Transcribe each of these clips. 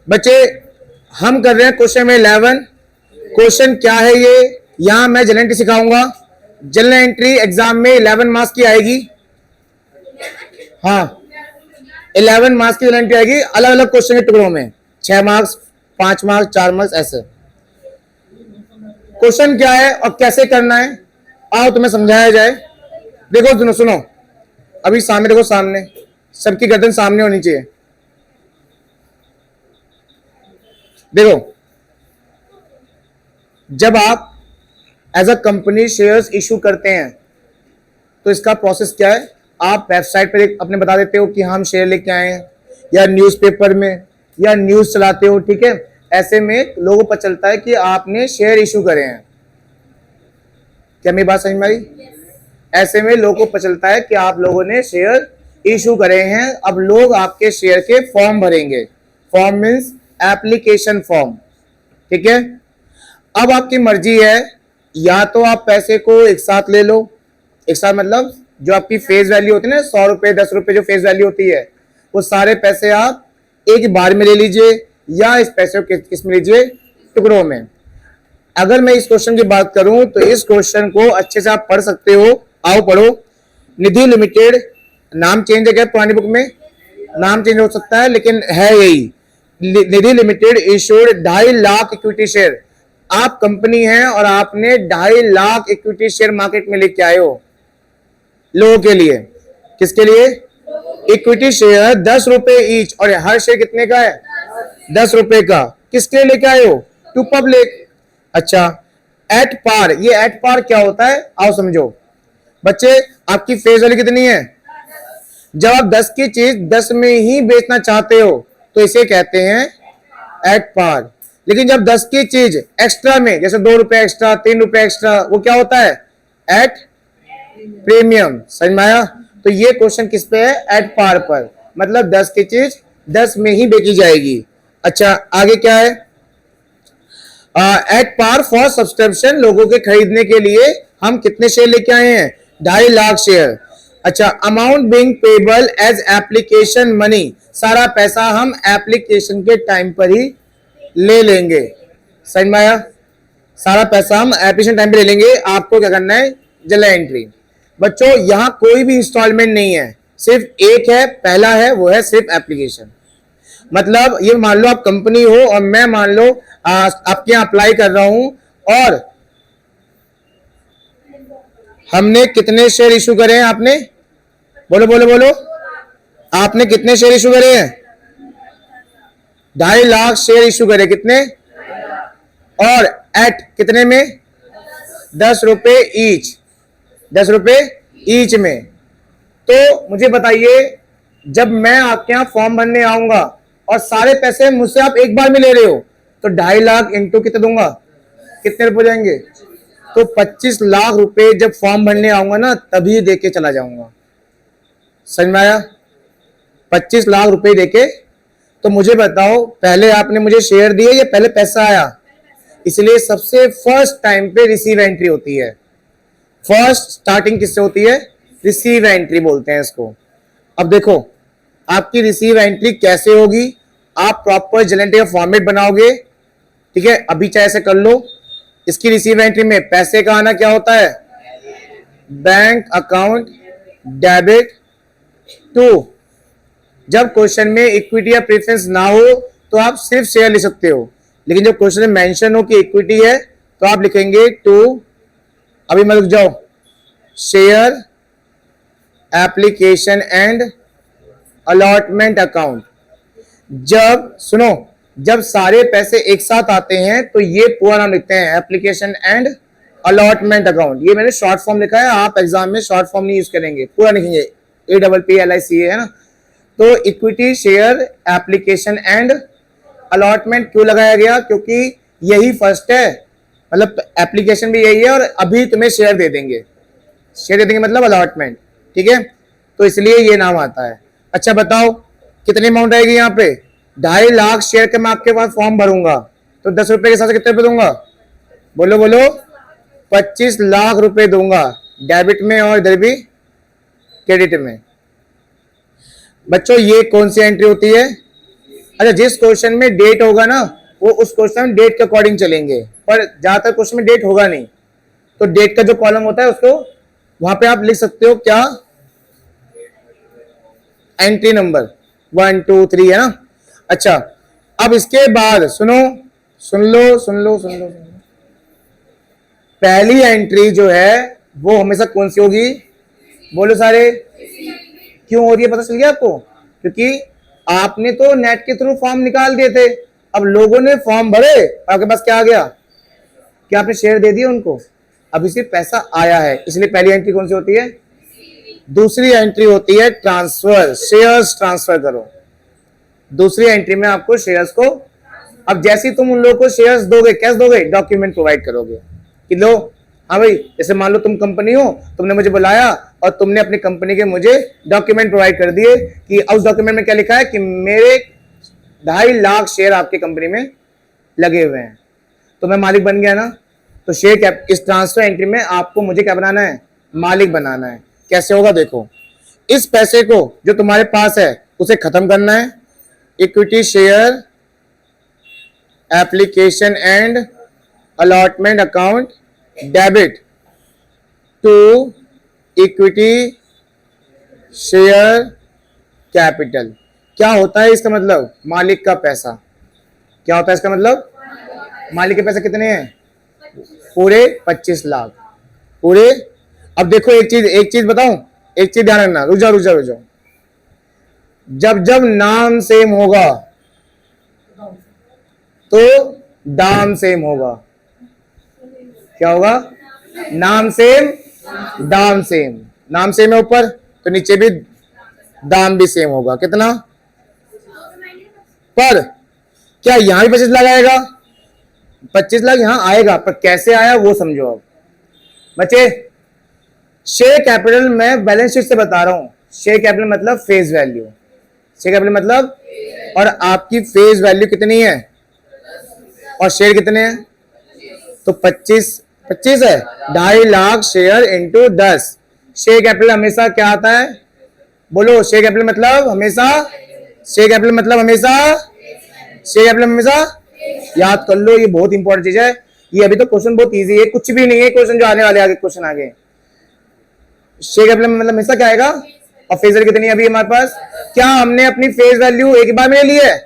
बच्चे हम कर रहे हैं क्वेश्चन में 11। क्वेश्चन क्या है ये, यहां मैं जनरल एंट्री सिखाऊंगा। जनरल एंट्री एग्जाम में 11 मार्क्स की आएगी। हाँ, 11 मार्क्स की जनरल एंट्री आएगी, अलग अलग क्वेश्चन के टुकड़ों में, 6 मार्क्स, 5 मार्क्स, 4 मार्क्स, ऐसे। क्वेश्चन क्या है और कैसे करना है, आओ तुम्हें समझाया जाए। देखो सुनो सुनो, अभी सामने देखो, सामने सबकी गर्दन सामने होनी चाहिए। देखो, जब आप as a company shares issue करते हैं तो इसका प्रोसेस क्या है, आप वेबसाइट पर अपने बता देते हो कि हम शेयर लेके आए हैं, या न्यूज़पेपर में, या न्यूज़ चलाते हो, ठीक है। ऐसे में लोगों को पता चलता है कि आपने शेयर इशू करे हैं। क्या मेरी बात समझ में आई? ऐसे में लोगों को पता चलता है कि आप लोगों ने शेयर इशू करे हैं। अब लोग आपके शेयर के फॉर्म भरेंगे। फॉर्म मीन्स एप्लीकेशन फॉर्म, ठीक है। अब आपकी मर्जी है, या तो आप पैसे को एक साथ ले लो, एक साथ मतलब जो आपकी फेस वैल्यू होती है ना, 100 रुपए 10 रुपए जो फेस वैल्यू होती है, वो सारे पैसे आप एक बार में ले लीजिए, या इस पैसे को किस में लीजिए, टुकड़ों में। अगर मैं इस क्वेश्चन की बात करूं तो इस क्वेश्चन को अच्छे से आप पढ़ सकते हो। आओ पढ़ो। निधि लिमिटेड, नाम चेंज है क्या पुरानी बुक में? नाम चेंज हो सकता है लेकिन है यही। Nidhi limited issued 2.5 lakh equity share. आप कंपनी हैं और आपने 2.5 लाख इक्विटी शेयर मार्केट में लेके आए हो लोगों के लिए। किसके लिए? इक्विटी शेयर 10 रुपए ईच, और हर शेयर कितने का है? 10 रुपए का। किसके लिए लेके आए हो? To public. अच्छा, एट पार, ये एट पार क्या होता है आओ समझो। बच्चे, आपकी फेस वैल्यू कितनी है? जब आप 10 की चीज 10 में ही बेचना चाहते हो तो इसे कहते हैं एट पार। लेकिन जब 10 की चीज एक्स्ट्रा में, जैसे 2 रुपए एक्स्ट्रा, 3 रुपए एक्स्ट्रा, वो क्या होता है? At premium. समझ में आया? तो ये क्वेश्चन किस पे है? एट पार पर, मतलब 10 की चीज 10 में ही बेची जाएगी। अच्छा, आगे क्या है? एट पार फॉर सब्सक्रिप्शन, लोगों के खरीदने के लिए हम कितने शेयर लेके आए हैं? 2.5 लाख शेयर। अच्छा, amount being payable as application money, सारा पैसा हम एप्लीकेशन के टाइम पर ही ले लेंगे। समझ में आया? सारा पैसा हम एप्लीकेशन टाइम पे ले लेंगे। आपको क्या करना है? General entry. बच्चों, यहां कोई भी इंस्टॉलमेंट नहीं है, सिर्फ एक है, पहला है, वो है सिर्फ एप्लीकेशन। मतलब ये मान लो आप कंपनी हो और मैं मान लो आपके यहाँ अप्लाई कर रहा हूं, और हमने कितने शेयर इशू करे हैं? आपने बोलो बोलो बोलो, आपने कितने शेयर इशू करे हैं? 2.5 लाख शेयर इशू करे। कितने? और एट कितने में? 10 रुपए ईच, 10 रुपए ईच में। तो मुझे बताइए, जब मैं आपके यहाँ फॉर्म भरने आऊंगा और सारे पैसे मुझसे आप एक बार में ले रहे हो, तो 2.5 लाख इंटू कितने दूंगा? कितने रुपए जाएंगे? तो 25 लाख रुपए जब फॉर्म भरने आऊंगा ना, तभी देके चला जाऊंगा। समझ में आया? 25 लाख रुपए देके। तो मुझे बताओ, पहले आपने मुझे शेयर दिए या पहले पैसा आया? इसलिए सबसे फर्स्ट टाइम पे रिसीव एंट्री होती है। फर्स्ट स्टार्टिंग किससे होती है? रिसीव एंट्री बोलते हैं इसको। अब देखो, आपकी रिसीव एंट्री कैसे होगी? आप प्रॉपर जनरल एंट्री का फॉर्मेट बनाओगे, ठीक है। अभी चाहे ऐसे कर लो। इसकी रिसीव एंट्री में पैसे का आना क्या होता है? Bank account debit to. जब क्वेश्चन में इक्विटी या प्रेफरेंस ना हो तो आप सिर्फ शेयर लिख सकते हो, लेकिन जब क्वेश्चन में मेंशन हो कि इक्विटी है तो आप लिखेंगे टू, अभी मैं रुक जाओ, share application and allotment account. जब सुनो, जब सारे पैसे एक साथ आते हैं तो ये पूरा नाम लिखते हैं एप्लीकेशन एंड अलॉटमेंट अकाउंट। ये मैंने शॉर्ट फॉर्म लिखा है, आप एग्जाम में शॉर्ट फॉर्म नहीं यूज करेंगे, पूरा लिखेंगे APPLICA, है ना। तो equity share application and allotment क्यों लगाया गया? क्योंकि यही फर्स्ट है, मतलब एप्लीकेशन भी यही है और अभी तुम्हें शेयर दे देंगे। शेयर दे देंगे मतलब अलॉटमेंट, ठीक है। तो इसलिए ये नाम आता है। अच्छा बताओ, कितनी अमाउंट आएगी यहाँ पे? 2.5 लाख शेयर के मैं आपके पास फॉर्म भरूंगा तो 10 रुपए के हिसाब से कितने रुपए दूंगा? बोलो बोलो, 25 लाख रुपए दूंगा, डेबिट में और इधर भी क्रेडिट में। बच्चों, ये कौन सी एंट्री होती है? अच्छा, जिस क्वेश्चन में डेट होगा ना वो उस क्वेश्चन में डेट के अकॉर्डिंग चलेंगे, पर ज्यादातर क्वेश्चन में डेट होगा नहीं, तो डेट का जो कॉलम होता है उसको वहां पे आप लिख सकते हो क्या, एंट्री नंबर 1 2 3 है ना। अच्छा, अब इसके बाद सुनो, सुन लो, पहली एंट्री जो है वो हमेशा कौन सी होगी, बोलो सारे। क्यों हो रही है पता चल गया आपको, क्योंकि आपने तो नेट के थ्रू फॉर्म निकाल दिए थे, अब लोगों ने फॉर्म भरे, आपके पास क्या आ गया, क्या आपने शेयर दे दिया उनको, अब इसे पैसा आया है, इसलिए पहली एंट्री कौन सी होती है। दूसरी एंट्री होती है ट्रांसफर, शेयर्स ट्रांसफर करो। दूसरी एंट्री में आपको शेयर्स को, अब जैसे ही तुम उन लोगों को शेयर्स दोगे, कैसे दोगे, डॉक्यूमेंट प्रोवाइड करोगे कि लो, हाँ भाई, जैसे मान लो तुम कंपनी हो, तुमने मुझे बुलाया और तुमने अपनी कंपनी के मुझे डॉक्यूमेंट प्रोवाइड कर दिए कि उस डॉक्यूमेंट में क्या लिखा है कि मेरे 2.5 लाख शेयर आपकी कंपनी में लगे हुए हैं, तो मैं मालिक बन गया ना। तो शेयर कैप, इस ट्रांसफर एंट्री में आपको मुझे क्या बनाना है, मालिक बनाना है। कैसे होगा देखो, इस पैसे को जो तुम्हारे पास है उसे खत्म करना है, equity share application and allotment account debit to equity share capital. क्या होता है इसका मतलब, मालिक का पैसा। क्या होता है इसका मतलब, मालिक के पैसे कितने हैं, पूरे 25 लाख पूरे। अब देखो एक चीज बताऊं, एक चीज ध्यान रखना, रुक जाओ, जब जब नाम सेम होगा तो दाम सेम होगा। क्या होगा, नाम सेम दाम सेम, नाम सेम है ऊपर तो नीचे भी दाम भी सेम होगा। कितना, पर क्या यहां भी 25 लाख आएगा, 25 लाख यहां आएगा, पर कैसे आया वो समझो। अब बच्चे, शेयर कैपिटल मैं बैलेंस शीट से बता रहा हूं, शेयर कैपिटल मतलब फेस वैल्यू, शेयर कैपिटल मतलब, और आपकी फेस वैल्यू कितनी है और शेयर कितने हैं, तो 25 है, 2.5 lakh share into 10। Share capital हमेशा क्या आता है, बोलो, शेयर कैपिटल मतलब हमेशा, शेयर कैपिटल मतलब हमेशा, शेयर कैपिटल हमेशा, याद कर लो, ये बहुत इंपॉर्टेंट चीज है। ये अभी तो क्वेश्चन बहुत इजी है, कुछ भी नहीं है क्वेश्चन जो आने वाले आगे क्वेश्चन आगे। शेयर कैपिटल मतलब हमेशा क्या आएगा, और फेस वैल्यू कितनी है अभी हमारे पास, क्या हमने अपनी फेस वैल्यू एक बार में ली है,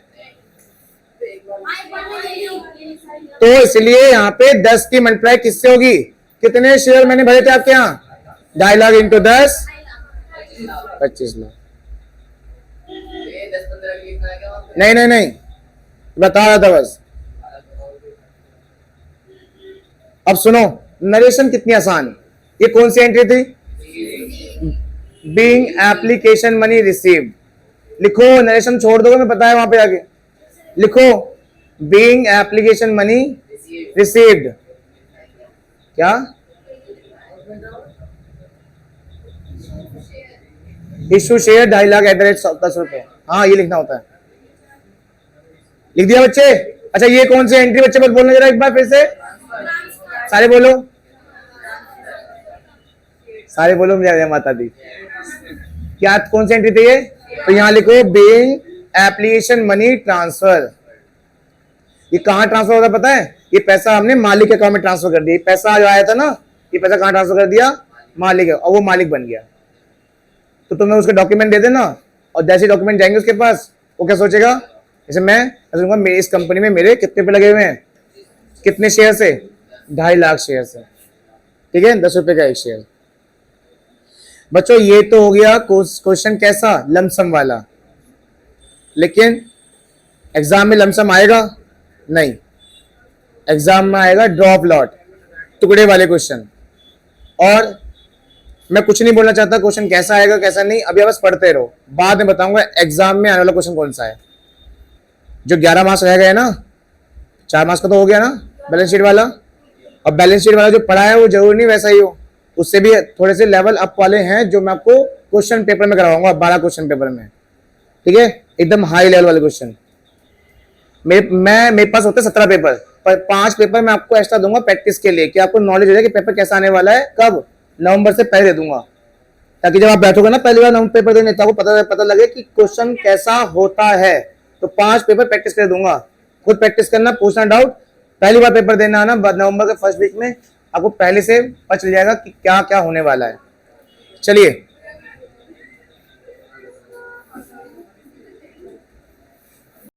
तो इसलिए यहाँ पे 10 की मल्टीप्लाई किससे होगी, कितने शेयर मैंने भरे थे आपके यहाँ, 2.5 लाख इंटू 10, 25 लाख। नहीं, बता रहा था बस। अब सुनो, नरेशन कितनी आसान है, ये कौन सी एंट्री थी, बीइंग एप्लीकेशन मनी रिसीव्ड। लिखो, नरेशन छोड़ दोगे, मैं पता है वहां पे आगे लिखो, बीइंग एप्लीकेशन मनी रिसीव्ड। क्या, issue share 2.5 lakh at the rate 10 रुपए, हाँ ये लिखना होता है। लिख दिया बच्चे। अच्छा, ये कौन सी एंट्री बच्चे बस बोलना जरा एक बार फिर से, सारे बोलो, सारे बोलो, जय माता दी। क्या कौन सी एंट्री थी ये, तो यहां लिखो बीइंग एप्लीकेशन मनी ट्रांसफर। ये कहां ट्रांसफर होता है पता है, ये पैसा हमने मालिक के अकाउंट में ट्रांसफर कर दिया। पैसा जो आया था ना, ये पैसा कहां ट्रांसफर कर दिया, मालिक, और वो मालिक बन गया। तो तुम्हें उसके डॉक्यूमेंट दे देना, और जैसे डॉक्यूमेंट जाएंगे उसके पास, वो क्या सोचेगा, जैसे मैं इस कंपनी में मेरे कितने पे लगे हुए हैं, कितने शेयर से, 2.5 लाख शेयर से, ठीक है, 10 रुपए का एक शेयर। बच्चों ये तो हो गया क्वेश्चन कैसा, लमसम वाला। लेकिन एग्जाम में लमसम आएगा नहीं, एग्जाम में आएगा ड्रॉप लॉट, टुकड़े वाले क्वेश्चन। और मैं कुछ नहीं बोलना चाहता क्वेश्चन कैसा आएगा कैसा नहीं, अभी बस पढ़ते रहो, बाद में बताऊंगा एग्जाम में आने वाला क्वेश्चन कौन सा है। जो 11 मार्क्स रह गए ना, 4 मार्क्स का तो हो गया ना बैलेंस शीट वाला, और बैलेंस शीट वाला जो पढ़ा है वो जरूर नहीं वैसा ही हो, उससे भी थोड़े से लेवल अप वाले हैं जो मैं आपको क्वेश्चन पेपर में करवाऊंगा, 12 क्वेश्चन पेपर में, ठीक है, एकदम हाई लेवल वाले क्वेश्चन। मेरे पास होते 17 पेपर, पर 5 पेपर मैं आपको एक्स्ट्रा दूंगा प्रैक्टिस के लिए, कि आपको नॉलेज हो जाए कि पेपर कैसा आने वाला है, कब, नवंबर से पहले दे दूंगा, ताकि जब आप बैठोगे ना पहली बार नवंबर पेपर देने, तो आपको पता लगे कि क्वेश्चन कैसा होता है। तो 5 पेपर प्रैक्टिस कर दूंगा, खुद प्रैक्टिस करना, पूछना डाउट, पहली बार पेपर देना आना, नवंबर के फर्स्ट वीक में आपको पहले से पता चल जाएगा कि क्या क्या होने वाला है। चलिए